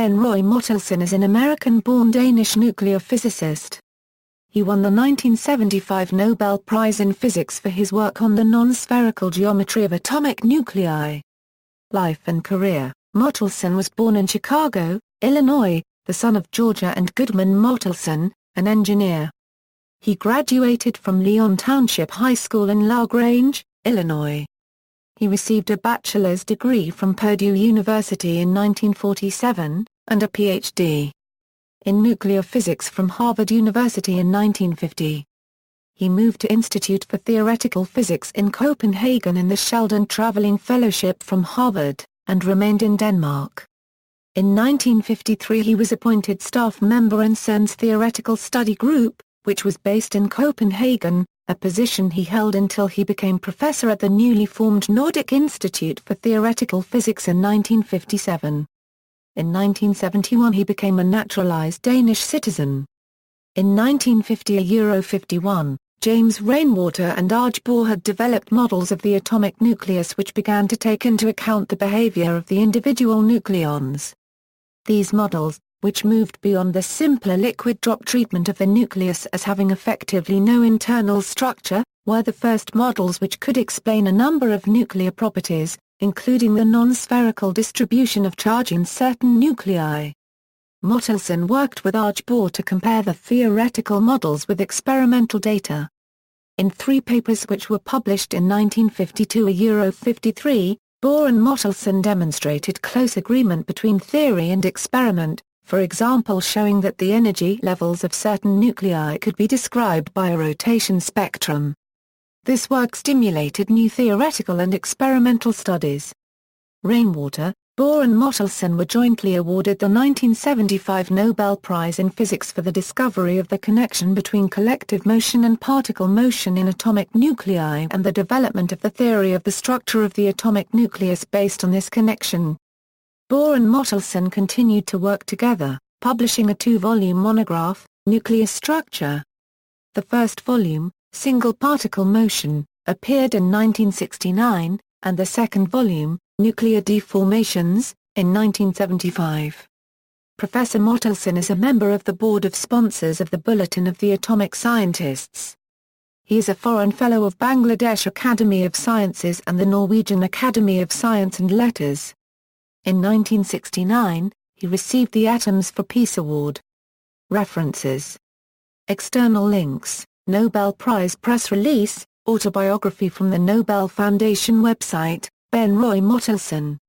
Roy Mottelson is an American-born Danish nuclear physicist. He won the 1975 Nobel Prize in Physics for his work on the non-spherical geometry of atomic nuclei. Life and career. Mottelson was born in Chicago, Illinois, the son of Georgia and Goodman Mottelson, an engineer. He graduated from Leon Township High School in La Grange, Illinois. He received a bachelor's degree from Purdue University in 1947, and a Ph.D. in nuclear physics from Harvard University in 1950. He moved to Institute for Theoretical Physics in Copenhagen in the Sheldon Traveling Fellowship from Harvard, and remained in Denmark. In 1953 he was appointed staff member in CERN's Theoretical Study Group, which was based in Copenhagen, a position he held until he became professor at the newly formed Nordic Institute for Theoretical Physics in 1957. In 1971 he became a naturalized Danish citizen. In 1950-51, James Rainwater and Arj Bohr had developed models of the atomic nucleus which began to take into account the behavior of the individual nucleons. These models, which moved beyond the simpler liquid drop treatment of the nucleus as having effectively no internal structure, were the first models which could explain a number of nuclear properties, including the non-spherical distribution of charge in certain nuclei. Mottelson worked with Arj Bohr to compare the theoretical models with experimental data. In 3 papers which were published in 1952-53, Bohr and Mottelson demonstrated close agreement between theory and experiment, for example showing that the energy levels of certain nuclei could be described by a rotation spectrum. This work stimulated new theoretical and experimental studies. Rainwater, Bohr and Mottelson were jointly awarded the 1975 Nobel Prize in Physics for the discovery of the connection between collective motion and particle motion in atomic nuclei and the development of the theory of the structure of the atomic nucleus based on this connection. Bohr and Mottelson continued to work together, publishing a 2-volume monograph, Nuclear Structure. The first volume, Single Particle Motion, appeared in 1969, and the second volume, Nuclear Deformations, in 1975. Professor Mottelson is a member of the board of sponsors of the Bulletin of the Atomic Scientists. He is a foreign fellow of Bangladesh Academy of Sciences and the Norwegian Academy of Science and Letters. In 1969, he received the Atoms for Peace Award. References. External links, Nobel Prize press release, autobiography from the Nobel Foundation website, Roy Mottelson.